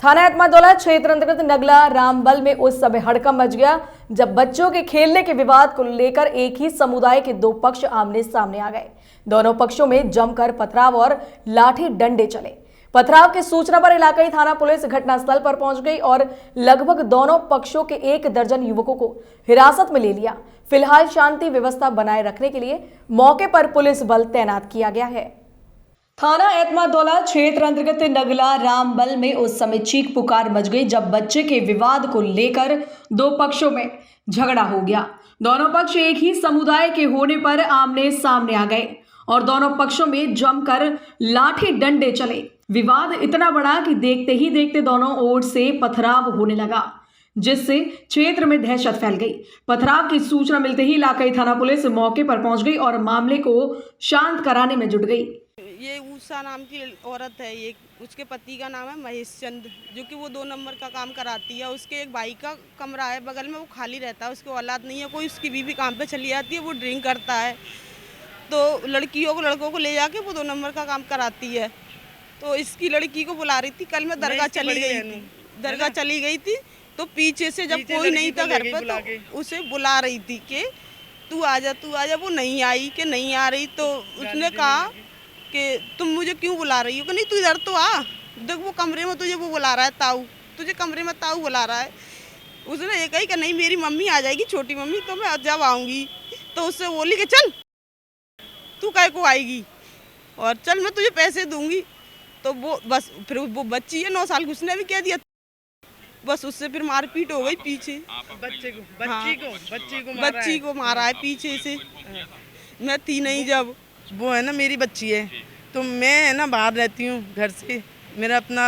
थाना एतमादौला क्षेत्र अंतर्गत नगला रामबल में उस समय हड़कंप मच गया जब बच्चों के खेलने के विवाद को लेकर एक ही समुदाय के दो पक्ष आमने सामने आ गए। दोनों पक्षों में जमकर पथराव और लाठी डंडे चले। पथराव की सूचना पर इलाकाई थाना पुलिस घटनास्थल पर पहुंच गई और लगभग दोनों पक्षों के 1 दर्जन युवकों को हिरासत में ले लिया। फिलहाल शांति व्यवस्था बनाए रखने के लिए मौके पर पुलिस बल तैनात किया गया है। थाना एतमादौला क्षेत्र अंतर्गत नगला रामबल में उस समय चीख पुकार मच गई जब बच्चे के विवाद को लेकर दो पक्षों में झगड़ा हो गया। दोनों पक्ष एक ही समुदाय के होने पर आमने सामने आ गए और दोनों पक्षों में जमकर लाठी डंडे चले। विवाद इतना बड़ा कि देखते ही देखते दोनों ओर से पथराव होने लगा, जिससे क्षेत्र में दहशत फैल गई। पथराव की सूचना मिलते ही इलाकाई थाना पुलिस मौके पर पहुंच गई और मामले को शांत कराने में जुट गई। ये उषा नाम की औरत है, ये उसके पति का नाम है महेश चंद, जो कि वो 2 नंबर का काम कराती है। उसके एक भाई का कमरा है बगल में, वो खाली रहता है, उसकी औलाद नहीं है कोई। उसकी बीवी काम पे चली जाती है, वो ड्रिंक करता है, तो लड़कों को ले जाके वो 2 नंबर का काम कराती है। तो इसकी लड़की को बुला रही थी, कल मैं दरगाह चली गई थी, तो पीछे से जब कोई नहीं था घर पर तो उसे बुला रही थी कि तू आजा। वो नहीं आई कि नहीं आ रही, तो उसने कहा कि तुम मुझे क्यों बुला रही हो, कि नहीं तू इधर तो आ, देख वो कमरे में तुझे वो बुला रहा है, ताऊ तुझे कमरे में ताऊ बुला रहा है। उसने ये कही कि नहीं मेरी मम्मी आ जाएगी, छोटी मम्मी, तो मैं जब आऊँगी। तो उससे बोली कि चल तू काहे को आएगी और चल मैं तुझे पैसे दूंगी। तो वो बस फिर वो बच्ची है 9 साल की, उसने भी कह दिया, बस उससे फिर मारपीट हो गई पीछे। बच्ची को मारा है पीछे से। मैं थी नहीं जब। वो है ना मेरी बच्ची है, तो मैं है ना बाहर रहती हूँ घर से, मेरा अपना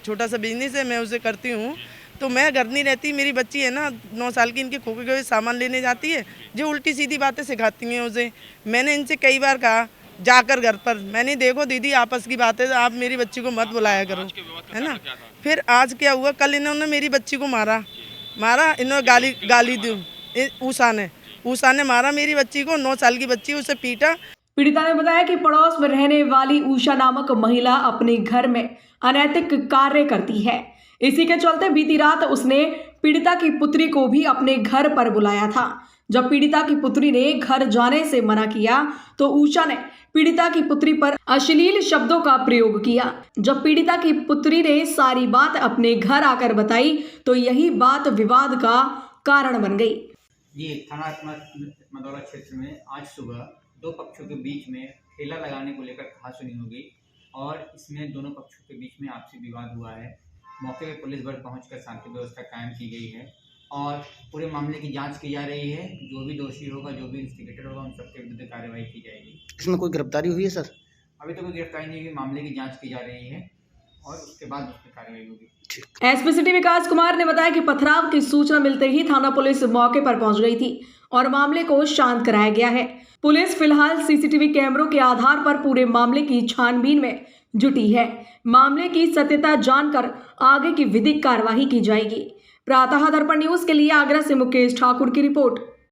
छोटा सा बिजनेस है, मैं उसे करती हूँ, तो मैं घर नहीं रहती। मेरी बच्ची है ना 9 साल की, इनके खोखे हुए सामान लेने जाती है, जो उल्टी सीधी बातें सिखाती हैं उसे। मैंने इनसे कई बार कहा जाकर घर पर, मैंने देखो दीदी आपस की बात है, आप मेरी बच्ची को मत बुलाया करो, है ना। फिर आज क्या हुआ, कल इन्होंने मेरी बच्ची को मारा, इन्होंने गाली दी। ऊषा ने मारा मेरी बच्ची को, 9 साल की बच्ची, उसे पीटा। पीड़िता ने बताया कि पड़ोस में रहने वाली उषा नामक महिला अपने घर में अनैतिक कार्य करती है। इसी के चलते बीती रात उसने पीड़िता की पुत्री को भी अपने घर पर बुलाया था। जब पीड़िता की पुत्री ने घर जाने से मना किया तो उषा ने पीड़िता की पुत्री पर अश्लील शब्दों का प्रयोग किया। जब पीड़िता की पुत्री ने सारी बात अपने घर आकर बताई तो यही बात विवाद का कारण बन गई। जी, थाना एतमादौला क्षेत्र में आज सुबह 2 पक्षों के बीच में ठेला लगाने को लेकर कहासुनी हो गई और इसमें दोनों पक्षों के बीच में आपसी विवाद हुआ है। मौके पर पुलिस बल पहुंचकर शांति व्यवस्था कायम की गई है और पूरे मामले की जांच की जा रही है। जो भी दोषी होगा, जो भी इंस्टिगेटर होगा, उन सबके विरुद्ध कार्रवाई की जाएगी। इसमें कोई गिरफ्तारी हुई है सर? अभी तो कोई गिरफ्तारी नहीं हुई, मामले की जाँच की जा रही है और उसके बाद उस पर कार्रवाई होगी। एसपी सिटी विकास कुमार ने बताया कि पथराव की सूचना मिलते ही थाना पुलिस मौके पर पहुंच गई थी और मामले को शांत कराया गया है। पुलिस फिलहाल सीसीटीवी कैमरों के आधार पर पूरे मामले की छानबीन में जुटी है। मामले की सत्यता जानकर आगे की विधिक कार्यवाही की जाएगी। प्रातः दर्पण न्यूज के लिए आगरा से मुकेश ठाकुर की रिपोर्ट।